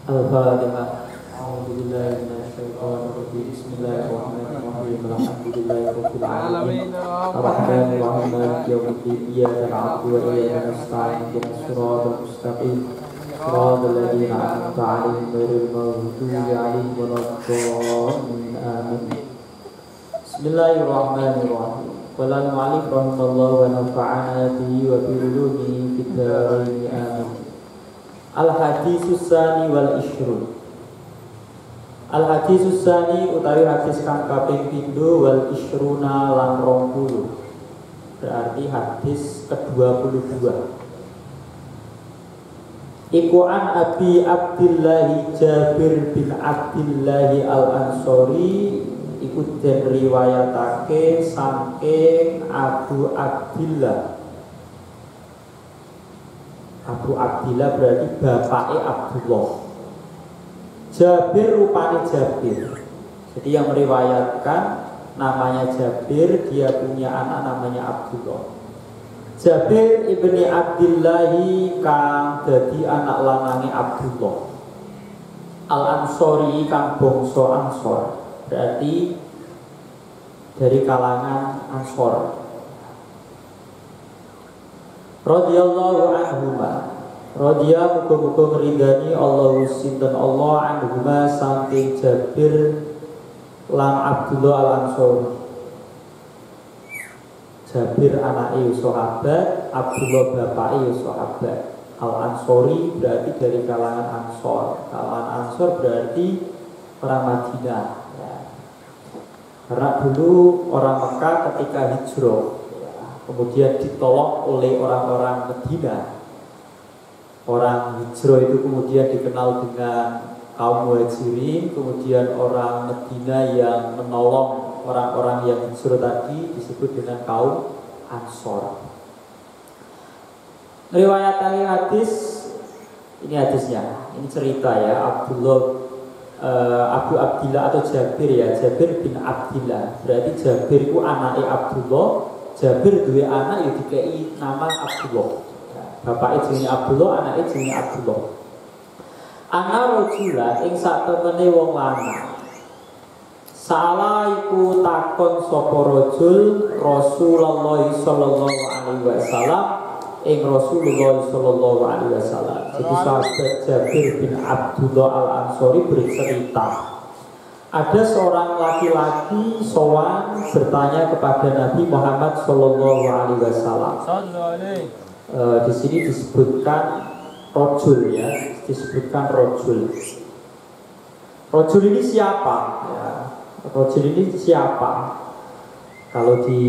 Al-Fatihah. A'udzubillahi minasyaitonir rajim. Bismillahirrahmanirrahim. Alhamdulillahirabbil alamin. Arrahmanir rahim. Maliki yaumiddin. Iyyaka na'budu wa iyyaka nasta'in. Ihdinas siratal mustaqim. Shiratal ladzina an'amta 'alaihim ghairil maghdubi 'alaihim waladdallin. Amin. Bismillahirrahmanirrahim. Qala al-mu'allif rahimallahu wa nafa'ana bihi wa bi ulumihi fid dharain. Amin. Al-hadisus tsani wal ishrun. Al-hadisus tsani utawi hadis kang kaping 7 wal ishruna lan 20. Berarti hadis ke-22. Iku an Abi Abdillah Jabir bin Abdillah Al-Ansori iku den riwayatake saking Abu Abdillah. Abu Abdillah berarti bapake Abdullah. Jabir rupane Jabir. Jadi yang meriwayatkan namanya Jabir, dia punya anak namanya Abdullah. Jabir ibni Abdillahi kang dadi anak lanange Abdullah. Al-Ansori kang bangsa Ansor. Berarti dari kalangan Ansor. Radhiyallahu anhuma. Radhiya muga-muga ngridani Allahu sinten Allah anhuma saking Jabir lan Abdullah Al-Ansori. Jabir anake sahabat, Abdullah bapake sahabat. Al-Ansori berarti dari kalangan Ansor. Kalangan Ansor berarti orang Madinah ya. Karena dulu orang Mekah ketika hijrah kemudian ditolak oleh orang-orang Madinah. Orang hijrah itu kemudian dikenal dengan kaum Muhajirin. Kemudian orang Madinah yang menolong orang-orang yang hijrah tadi disebut dengan kaum Ansor. Riwayat hadis, ini hadisnya, ini cerita ya Abdullah Abu Abdillah atau Jabir ya, Jabir bin Abdillah. Berarti Jabir itu anaknya Abdullah. Jabir dua anak yang dikei nama Abdullah. Bapaknya jenenge Abdullah, anaknya jenenge Abdullah. Ana rajula ing satemene wong lanang. Salah iku takon sapa rajul Rasulullah sallallahu alaihi wasallam ing Rasulullah sallallahu alaihi wasallam. Jadi sahabat Jabir bin Abdullah Al-Ansori bercerita. Ada seorang laki-laki sowan bertanya kepada Nabi Muhammad sallallahu alaihi wasallam. Di sini disebutkan rojul ya, disebutkan rojul. Rojul ini siapa? Ya, rojul ini siapa? Kalau di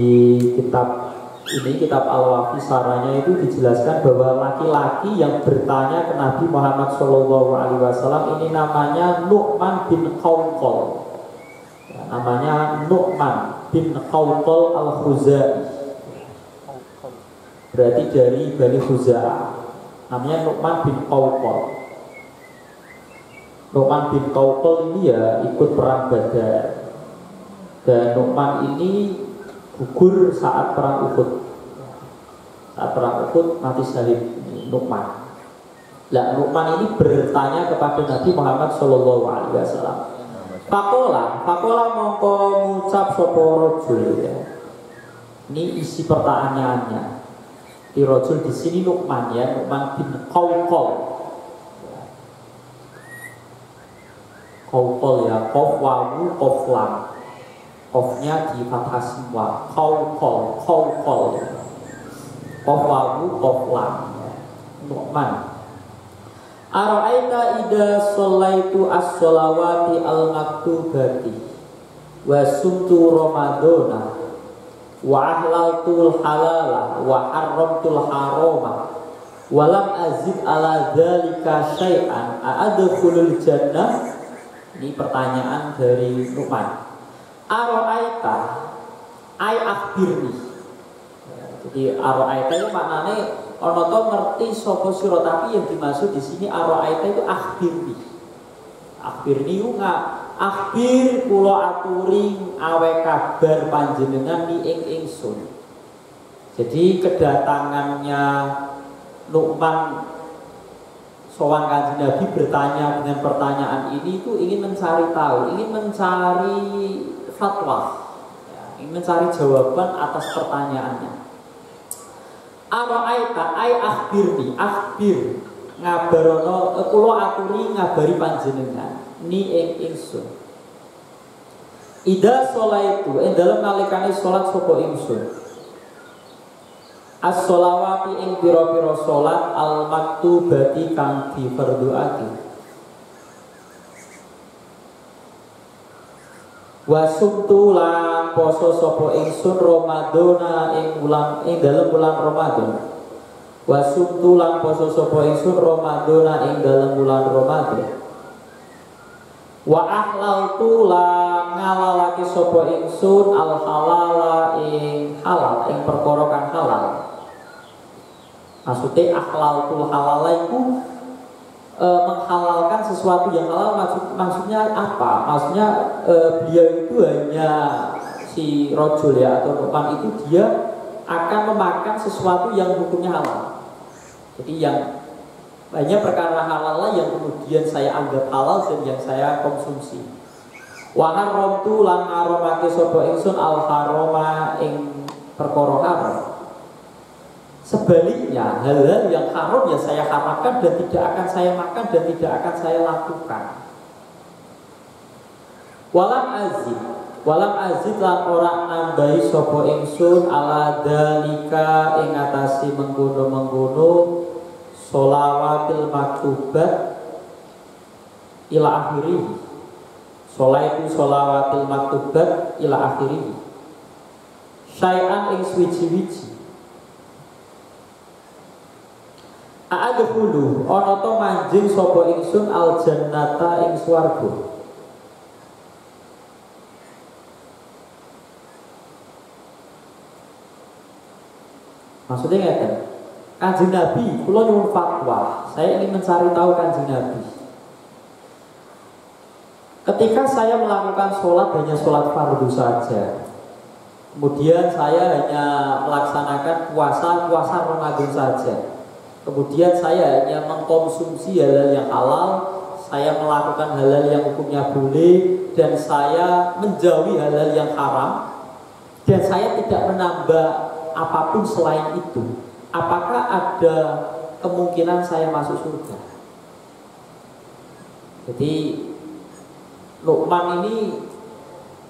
kitab ini, kitab Al-Wafi Saranya itu dijelaskan bahwa laki-laki yang bertanya ke Nabi Muhammad SAW ini namanya Nu'man bin Khawqal. Ya, namanya Nu'man bin Khawqal Al-Khuzai. Berarti dari Bani Khuza'ah. Namanya Nu'man bin Khawqal. Nu'man bin Khawqal ini ya ikut perang Badar. Dan Nu'man ini gugur saat perang Uhud. Saat perang Uhud mati syahid Nu'man. Nah, Nu'man ini bertanya kepada Nabi Muhammad SAW. Fakola mongko ngucap sapa rajul ya. Ini isi pertanyaannya. Di rajul di sini Nu'man ya, Nu'man bin Khawqal. Khawqal ya, qaf wawu qaf lam. Qafnya di fathah semua. Khawqal ya. Qaf wawu qaf lam. Nu'man. Ara'aita idza shallaitu as-shalawati al-maktubati wa sumtu ramadhana wa ahlaltul halala wa haramtul harama wa lam azid ala dzalika syai'an a'adkhulul jannah. Ini pertanyaan dari Nu'man. Ara'aita ay akhbirni. Jadi ara'aita itu maknanya ana to ngerti sapa sira, tapi yang dimaksud di sini ara'aita itu akhbirni. Akhbirni ku akhbir kula aturi awe kabar panjenengan ni ing ingsun. Jadi kedatangannya Nu'man sowan Kanjeng Nabi bertanya dengan pertanyaan ini itu ingin mencari tahu, ingin mencari fatwa, ya, ingin mencari jawaban atas pertanyaannya. Ara'aita ai akhbirni, akhbir ngabarono kula aturi ngabari panjenengan ni ingsun. Ida sholaitu dalam nalikane salat sapa ingsun. As-sholawati ing pira-pira salat al-maktubati kang difardhuake. Wa sumtu lan poso sapa ingsun Ramadhana ing dalem bulan Ramadan. Wa sumtu lan poso sapa ingsun Ramadhana ing dalem bulan Ramadan. Wa ahlaltu lan ngalalake sapa ingsun al-halala ing halal ing perkara kang halal. Maksudnya ahlaltul halala itu menghalalkan sesuatu yang halal. Maksudnya apa? Maksudnya beliau itu hanya si rojul ya atau Nu'man itu dia akan memakan sesuatu yang hukumnya halal. Jadi yang banyak perkara halal yang kemudian saya anggap halal dan yang saya konsumsi. Wa haramtu lan ngaramake sapa ingsun al harama ing perkara haram. Sebaliknya hal-hal yang haram ya saya haramkan dan tidak akan saya makan dan tidak akan saya lakukan. Walam azid lan ora nambahi sapa ingsun ala dalika ing atase mengkono-mengkono sholawatil maktubat ila akhiri. Sholaitu sholawatil maktubat ila akhiri. Syai'an ing swiji-wiji. A'adkhulu ana to manjing sapa ingsun al jannata ing swarga. Maksudnya ngeten. Kanjeng Nabi, kula nyuwun fatwa. Saya ingin mencari tahu Kanjeng Nabi. Ketika saya melakukan sholat hanya sholat fardu saja, kemudian saya hanya melaksanakan puasa Ramadan saja. Kemudian saya hanya mengkonsumsi hal-hal yang halal, saya melakukan hal-hal yang hukumnya boleh, dan saya menjauhi hal-hal yang haram, dan saya tidak menambah apapun selain itu. Apakah ada kemungkinan saya masuk surga? Jadi Luqman ini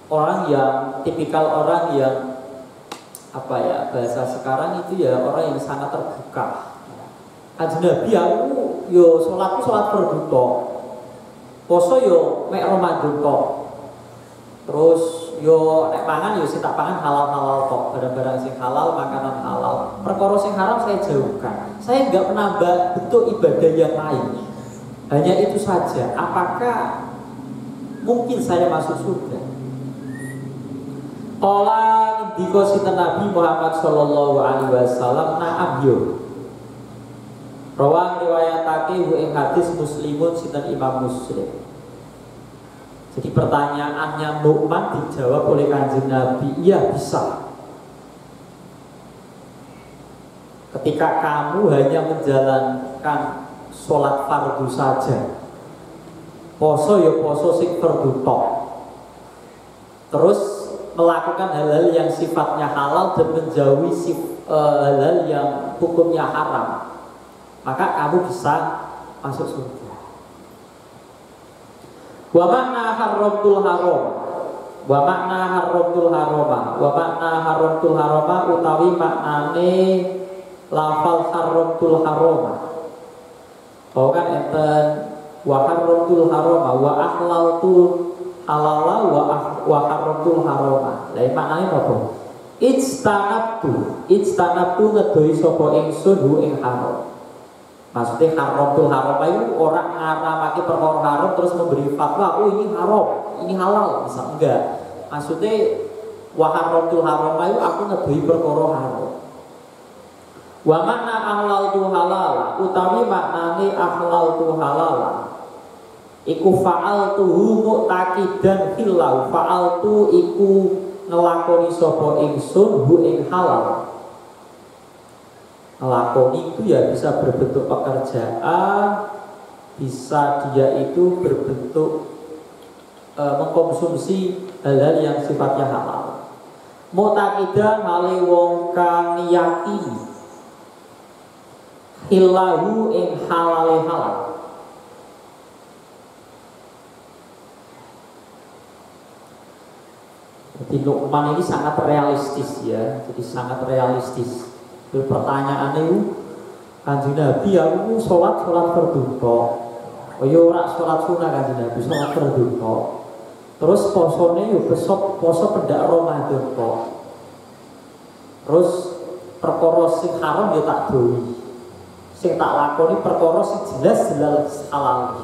orang yang tipikal orang yang apa ya, bahasa sekarang itu ya orang yang sangat terbuka. Kanjeng Nabi aku yo sholat fardu tok. Poso yo mek Ramadan tok. Terus yo nek pangan yo sing tak pangan halal-halal tok, barang-barang sing halal, makanan halal. Perkara sing haram saya jauhkan. Saya enggak menambah bentuk ibadah yang lain. Hanya itu saja. Apakah mungkin saya masuk surga? Qala ndika sinten Nabi Muhammad sallallahu alaihi wasallam na'am yo. Rawang riwayatake ing hadis Muslimun sinten Imam Muslim. Jadi pertanyaannya Nu'man dijawab oleh Kanjeng Nabi, iya bisa. Ketika kamu hanya menjalankan sholat fardu saja, poso ya poso sing fardu tok, terus melakukan hal-hal yang sifatnya halal dan menjauhi hal-hal yang hukumnya haram, maka kamu bisa masuk surga. Wa makna haramtul haram, wa makna haramtul harama, wa makna haramtul harama utawi maknane lafal haramtul harama. Oh kan enten wa haramtul harama wa ahlaltul halala wa haramtul harama. Lah maknane apa? Ijtanabtu ngedoi sapa ingsun hu ing haram. Maksudnya haramtul haram itu orang ngaramake perkara haram terus memberi fatwa, oh ini haram, ini halal, bisa enggak? Maksudnya wa haramtul haram itu aku ngedoi perkara haram. Wa makna ahlaltu halala utawi maknane ahlaltu halala iku fa'altuhu mu'taqidan hilal, fa'altu iku ngelakoni sapa ingsun hu ing halal. Ngelakoni itu ya bisa berbentuk pekerjaan, bisa dia itu berbentuk mengkonsumsi hal-hal yang sifatnya halal. Mu'taqidah hale wong kang yakini hilahu ing halale halal. Jadi Luqman ini sangat realistis ya, jadi sangat realistis. Jadi pertanyaannya itu, Kanjeng Nabi aku sholat fardu tok. Oh yo ora sholat sunah Kanjeng Nabi, sholat fardu tok. Terus posone yo poso pendak Ramadan tok. Terus perkara sing haram yo tak doi. Sing tak lakoni perkara sing jelas halal.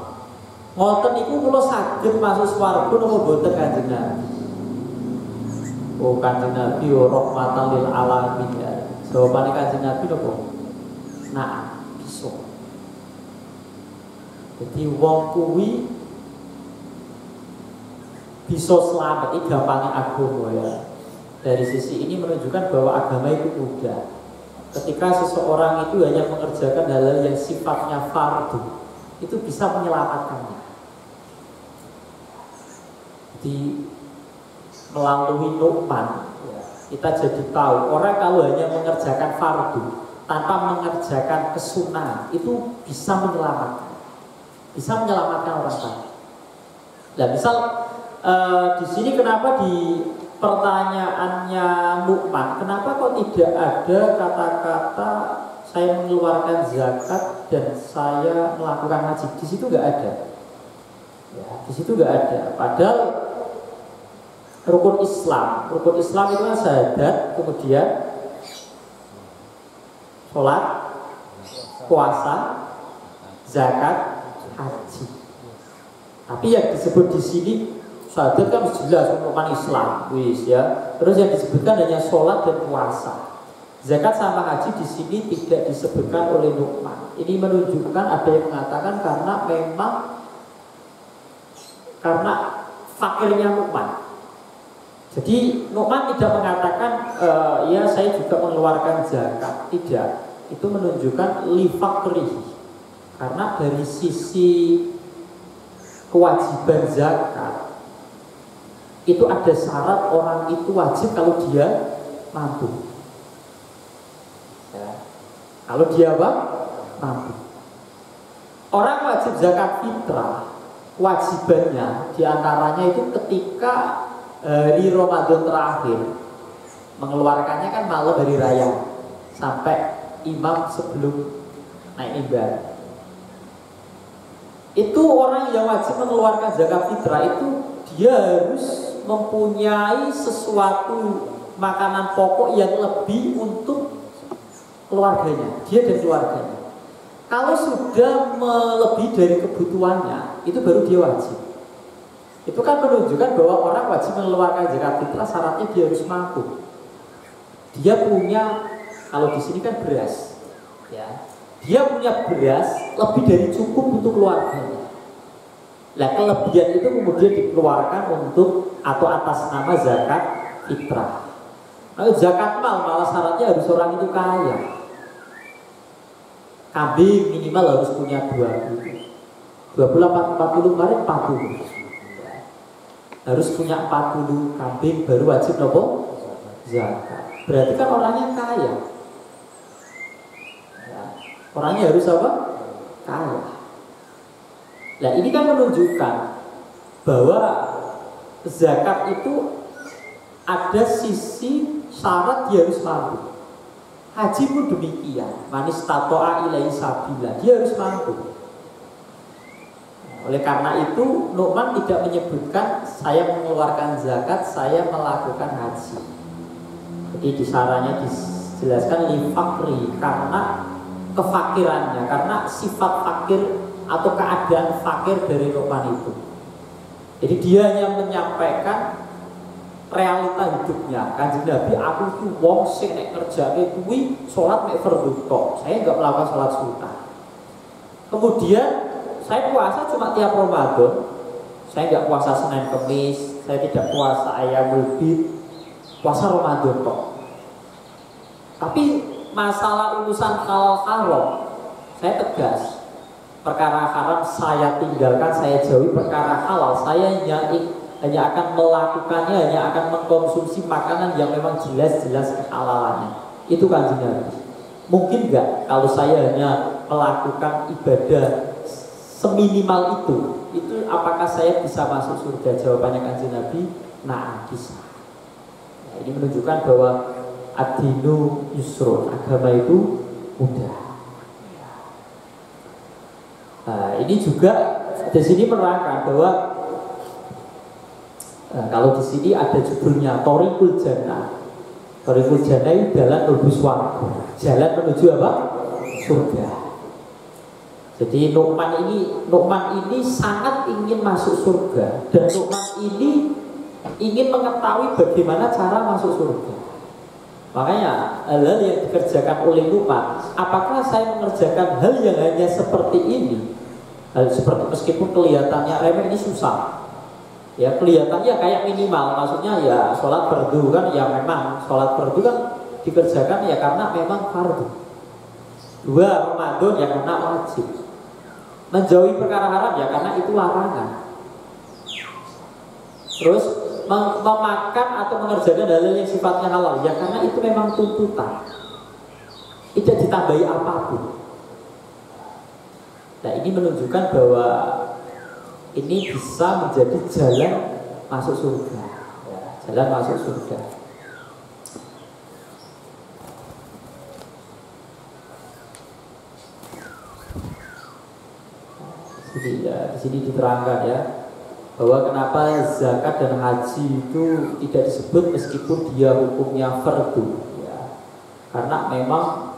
Ngoten iku kula saged masuk swarga napa boten Kanjeng Nabi? Oh Kanjeng Nabi rahmatan lil alamin ya. Jawabane Kanjeng Nabi napa? Nah, bisa. Jadi wong kuwi bisa selamat, ini gampangnya agama ya. Dari sisi ini menunjukkan bahwa agama itu mudah. Ketika seseorang itu hanya mengerjakan hal-hal yang sifatnya fardu, itu bisa menyelamatkannya. Jadi melalui Luqman ya, kita jadi tahu orang kalau hanya mengerjakan fardu tanpa mengerjakan kesunahan itu bisa menyelamatkan orang lain. Nah, misal di sini kenapa di pertanyaannya Luqman, kenapa kok tidak ada kata-kata saya mengeluarkan zakat dan saya melakukan haji? Di situ nggak ada. Ya, di situ nggak ada. Padahal rukun Islam itu kan syahadat, kemudian sholat, puasa, zakat, haji. Tapi yang disebut di sini syahadat kan jelas rukun Islam, wis ya. Terus yang disebutkan hanya sholat dan puasa. Zakat sama haji di sini tidak disebutkan oleh Luqman. Ini menunjukkan ada yang mengatakan karena fakirnya Luqman. Jadi Luqman tidak mengatakan ya saya juga mengeluarkan zakat, tidak. Itu menunjukkan li fakrihi. Karena dari sisi kewajiban zakat itu ada syarat orang itu wajib kalau dia mampu. Ya. Kalau dia apa? Mampu. Orang wajib zakat fitrah, kewajibannya diantaranya itu ketika hari Ramadan terakhir mengeluarkannya kan malam hari raya sampai imam sebelum naik mimbar. Itu orang yang wajib mengeluarkan zakat fitrah itu dia harus mempunyai sesuatu makanan pokok yang lebih untuk keluarganya, dia dan keluarganya. Kalau sudah melebihi dari kebutuhannya, itu baru dia wajib. Itu kan menunjukkan bahwa orang wajib mengeluarkan zakat fitrah syaratnya dia harus mampu. Dia punya, kalau di sini kan beras, ya. Dia punya beras lebih dari cukup untuk keluarganya. Nah kelebihan itu kemudian dikeluarkan untuk atau atas nama zakat fitrah. Nah, zakat mal malah syaratnya harus orang itu kaya. Kambing minimal harus punya 20 kemarin 40. Harus punya 40 kambing baru wajib nopo zakat. Berarti kan orangnya kaya. Ya, orangnya harus apa? Kaya. Nah ini kan menunjukkan bahwa zakat itu ada sisi syarat dia harus mampu. Haji pun demikian. Manis tato'a ilaihi sabila, dia harus mampu. Oleh karena itu Luqman tidak menyebutkan saya mengeluarkan zakat, saya melakukan haji. Jadi di saranya dijelaskan li fakri, karena kefakirannya, karena sifat fakir atau keadaan fakir dari Luqman itu. Jadi dia hanya menyampaikan realita hidupnya. Kanjeng Nabi, aku itu wong sing nek kerjane kuwi salat mek fardhu tok. Saya enggak melakukan salat sunnah. Kemudian saya puasa cuma tiap Ramadan. Saya enggak puasa Senin Kamis, saya tidak puasa Ayyamul Bid. Puasa Ramadan tok. Tapi masalah urusan halal haram saya tegas. perkara haram saya tinggalkan, saya jauhi. Perkara halal saya hanya akan melakukannya, hanya akan mengkonsumsi makanan yang memang jelas-jelas kehalalannya. Itu Kanjeng Nabi. Mungkin nggak kalau saya hanya melakukan ibadah seminimal itu apakah saya bisa masuk surga? Jawabannya Kanjeng Nabi, nah bisa. Nah, ini menunjukkan bahwa ad-dinu yusrun, agama itu mudah. Nah, ini juga di sini menerangkan bahwa kalau di sini ada judulnya Thoriqul Jannah. Thoriqul Jannah itu jalan menuju swarga, jalan menuju apa? Surga. Jadi Nu'man ini sangat ingin masuk surga, dan Nu'man ini ingin mengetahui bagaimana cara masuk surga. Makanya hal-hal yang dikerjakan oleh Nu'man, apakah saya mengerjakan hal yang hanya seperti ini? Seperti meskipun kelihatannya remeh, ini susah. Ya kelihatannya kayak minimal, maksudnya ya sholat fardu kan, ya memang sholat fardu kan dikerjakan ya karena memang fardu. 2 Ramadan ya karena wajib. Menjauhi perkara haram ya karena itu larangan. Terus memakan atau mengerjakan hal-hal yang sifatnya halal ya karena itu memang tuntutan. Tidak ditambahi apapun. Nah ini menunjukkan bahwa ini bisa menjadi jalan masuk surga, ya, jalan masuk surga. Jadi ya di sini diterangkan ya bahwa kenapa zakat dan haji itu tidak disebut meskipun dia hukumnya fardu, ya. Karena memang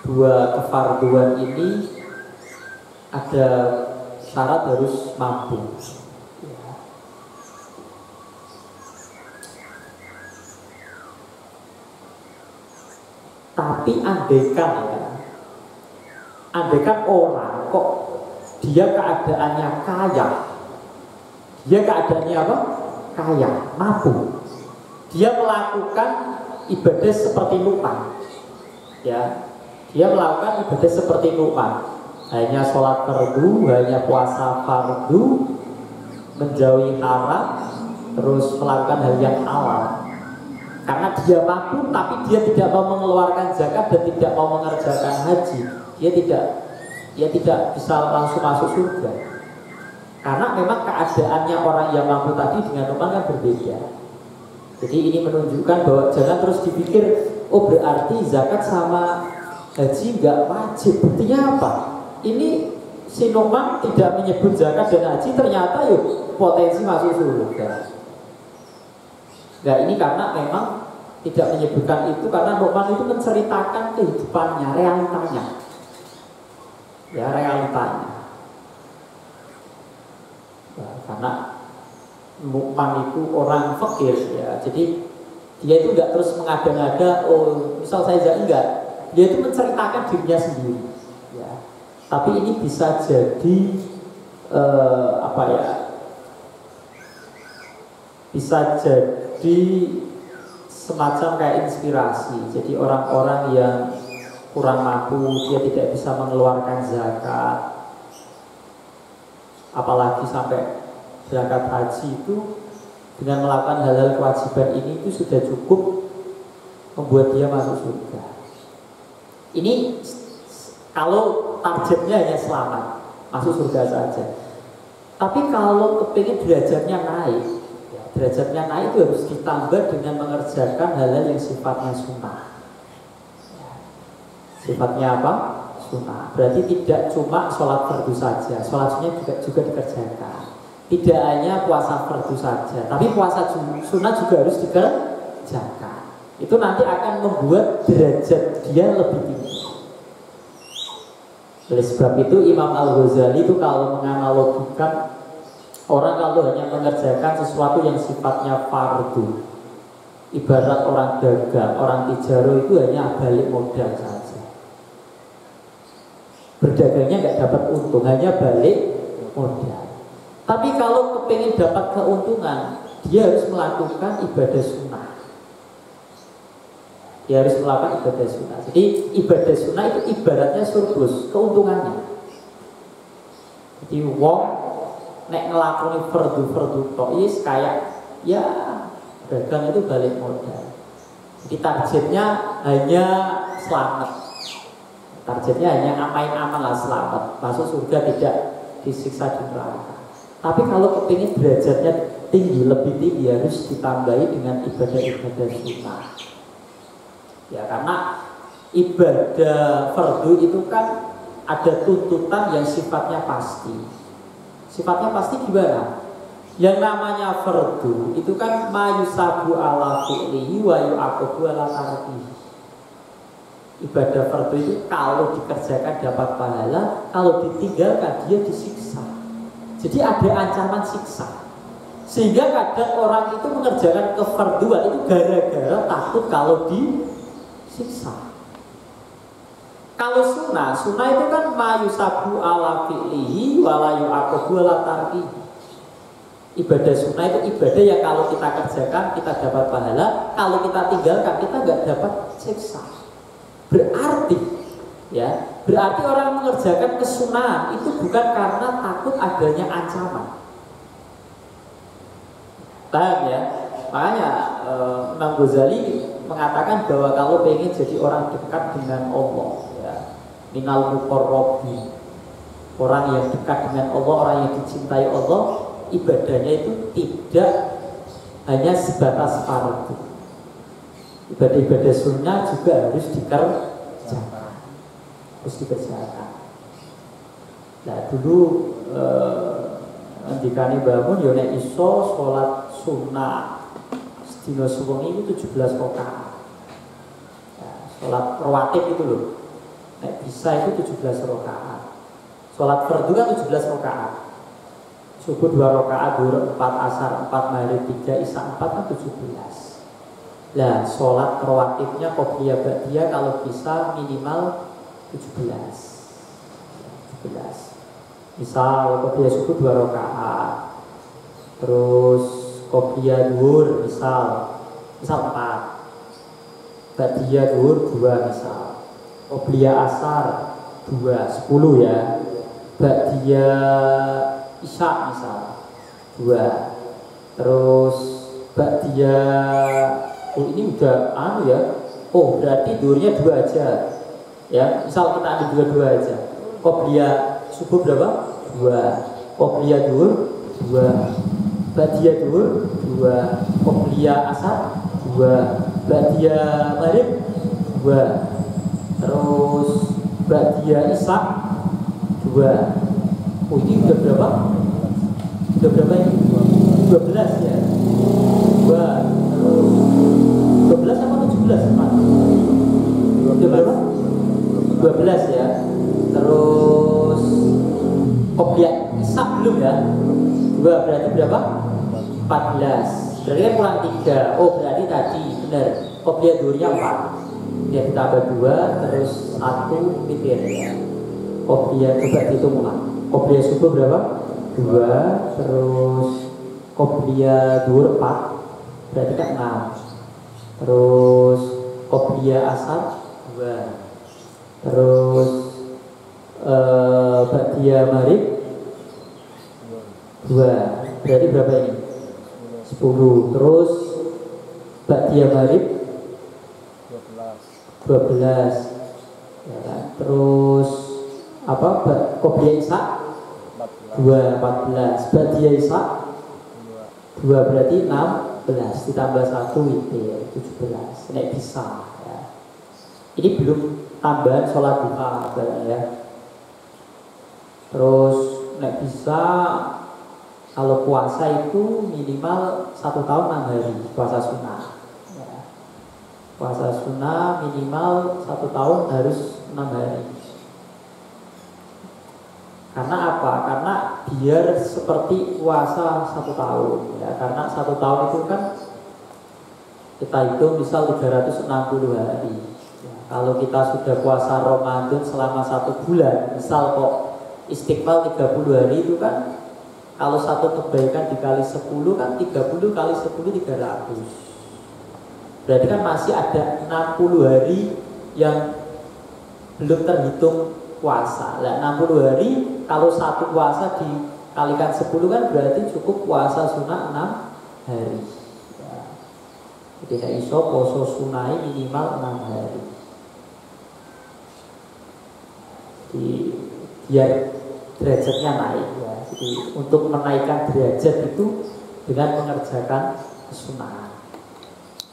2 kefarduan ini ada syarat harus mampu. Ya. Tapi andaikan orang kok dia keadaannya kaya, dia keadaannya apa? Kaya, mampu. Dia melakukan ibadah seperti Nu'man. Ya, dia melakukan ibadah seperti Nu'man. Hanya sholat fardu, hanya puasa fardu, menjauhi haram, terus melakukan hal yang halal. Karena dia mampu, tapi dia tidak mau mengeluarkan zakat dan tidak mau mengerjakan haji, dia tidak bisa langsung masuk surga. Karena memang keadaannya orang yang mampu tadi dengan Nu'man kan berbeda. Jadi ini menunjukkan bahwa jangan terus dipikir, oh berarti zakat sama haji nggak wajib. Buktinya apa? Ini si Nu'man tidak menyebut zakat dan haji, ternyata yuk potensi masuk surga. Nah ini karena memang tidak menyebutkan itu karena Nu'man itu menceritakan kehidupannya, realitanya. Ya realitanya. Nah, karena Nu'man itu orang fakir ya, jadi dia itu nggak terus mengada-ngada, oh misal saya enggak, dia itu menceritakan dirinya sendiri. Tapi ini bisa jadi bisa jadi semacam kayak inspirasi. Jadi orang-orang yang kurang mampu, dia tidak bisa mengeluarkan zakat, apalagi sampai zakat haji itu, dengan melakukan hal-hal kewajiban ini itu sudah cukup membuat dia masuk surga. Ini kalau targetnya hanya selamat, masuk surga saja. Tapi kalau kepingin derajatnya naik, ya, derajatnya naik itu harus ditambah dengan mengerjakan hal-hal yang sifatnya sunnah. Ya. Sifatnya apa? Sunnah. Berarti tidak cuma sholat fardu saja, sholat sunnah juga dikerjakan. Tidak hanya puasa fardu saja, tapi puasa sunnah juga harus dikerjakan. Itu nanti akan membuat derajat dia lebih tinggi. Oleh sebab itu Imam Al-Ghazali itu kalau menganalogikan orang kalau hanya mengerjakan sesuatu yang sifatnya fardu, ibarat orang dagang, orang tijaro itu hanya balik modal saja. Berdagangnya nggak dapat untung, hanya balik modal. Tapi kalau kepingin dapat keuntungan, dia harus melakukan ibadah sunnah. Dia harus melakukan ibadah sunnah. Jadi ibadah sunnah itu ibaratnya surplus, keuntungannya. Jadi wong nek ngelakoni fardu tok is kayak ya dagang itu balik modal. Jadi targetnya hanya selamat. Targetnya hanya aman lah, selamat, masuk surga, tidak disiksa di neraka. Tapi kalau kepingin derajatnya tinggi, lebih tinggi, harus ditambahi dengan ibadah-ibadah sunnah. Ya karena ibadah fardu itu kan ada tuntutan yang sifatnya pasti. Sifatnya pasti gimana? Yang namanya fardu itu kan mayusabu ala fi'lihi wa yu'aqabu ala tarkihi. Ibadah fardu itu kalau dikerjakan dapat pahala, kalau ditinggalkan dia disiksa. Jadi ada ancaman siksa. Sehingga kadang orang itu mengerjakan kefarduan itu gara-gara takut kalau disiksa. Kalau sunnah itu kan mayusabu ala fi'lihi wa la yu'aqabu ala tarkihi. Ibadah sunnah itu ibadah yang kalau kita kerjakan kita dapat pahala, kalau kita tinggalkan kita nggak dapat siksa. Berarti orang mengerjakan kesunahan itu bukan karena takut adanya ancaman. Paham ya? Makanya Imam Ghazali mengatakan bahwa kalau pengen jadi orang dekat dengan Allah, ya, minal muqarrabi, orang yang dekat dengan Allah, orang yang dicintai Allah, ibadahnya itu tidak hanya sebatas fardu. Ibadah-ibadah sunnah juga harus dikerjakan, Nah dulu andikane bangun ya nek iso sholat sunnah sedina suwengi itu 17 rakaat. Ya, sholat rawatib itu loh. Nek bisa itu 17 rakaat. Sholat fardu kan 17 rakaat. Subuh 2 rakaat, zuhur 4, asar 4, maghrib 3, isya 4 kan 17. Nah, sholat rawatibnya qobliyah ba'diyah kalau bisa minimal 17. Misal qobliyah subuh 2 rakaat. Terus qobliyah zuhur misal 4. Ba'diyah zuhur 2 misal. Qobliyah asar 2, 10 ya. Ba'diyah isya misal 2. Terus ba'diyah ini udah berarti duhurnya 2 aja. Ya, misal kita ambil 2 aja. Qobliyah subuh berapa? 2. Qobliyah duhur 2. Ba'diyah duhur 2. Qobliyah asar 2. Ba'diyah maghrib 2. Terus ba'diyah isya 2. Oh, ini udah berapa? Udah berapa ini? 12 ya. 2. 12 apa 17? Udah berapa? 12 ya. Terus qobliyah isya belum ya? 2 berarti berapa? 14. Berarti kan kurang 3. Oh berarti tadi benar. Qobliyah zuhurnya 4. Dia ditambah 2 terus 1 witir ya. Qobliyah coba dihitung ulang. Qobliyah subuh berapa? 2. Terus qobliyah zuhur 4. Berarti kan 6. Terus qobliyah asar 2. Terus ba'diyah maghrib 2. Berarti berapa ini? 10. Terus ba'diyah maghrib 12. Ya kan? Terus apa? Qobliyah isya 2, 14. Ba'diyah isya 2 berarti 16 ditambah 1 itu 17. Nek bisa ya. Ini belum tambahan sholat duha ya. Terus nek bisa kalau puasa itu minimal 1 tahun 6 hari puasa sunnah ya. Puasa sunnah minimal 1 tahun harus 6 hari. Karena apa? Karena biar seperti puasa 1 tahun ya. Karena 1 tahun itu kan kita hitung misal 360 hari ya. Kalau kita sudah puasa Ramadan selama 1 bulan, misal kok istiqmal 30 hari itu kan, kalau satu kebaikan dikali 10 kan 30 kali 10 300. Berarti kan masih ada 60 hari yang belum terhitung puasa. Nah 60 hari kalau satu puasa dikalikan 10 kan berarti cukup puasa sunnah 6 hari ya. Jadi saya iso poso sunai minimal 6 hari. Jadi biar derajatnya naik ya. Jadi untuk menaikkan derajat itu dengan mengerjakan kesunahan.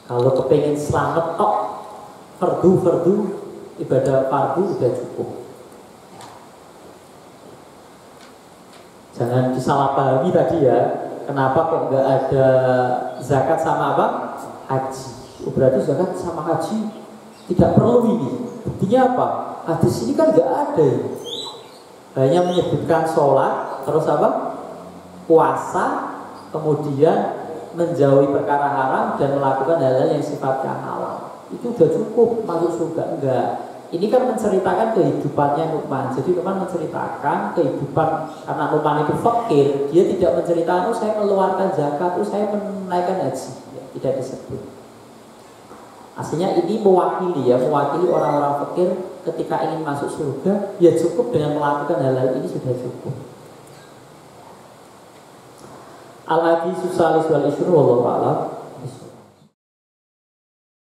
Kalau kepengen selamat tok fardu ibadah fardu sudah cukup. Jangan disalahpahami tadi ya. Kenapa kok nggak ada zakat sama apa? Haji. Berarti zakat sama haji tidak perlu ini. Buktinya apa? Hadis ini kan nggak ada. Hanya menyebutkan sholat, terus apa? Puasa, kemudian menjauhi perkara haram dan melakukan hal-hal yang sifatnya halal. Itu udah cukup masuk surga? Enggak. Ini kan menceritakan kehidupannya Nu'man. Jadi Nu'man menceritakan kehidupan, karena Nu'man itu fakir, dia tidak menceritakan, oh saya mengeluarkan zakat, oh saya menaikkan haji, ya, tidak disebut. Aslinya ini mewakili orang-orang fakir ketika ingin masuk surga, ya cukup dengan melakukan hal-hal ini sudah cukup. Al-Hadis Salis wal Ishrun wallahu a'lam.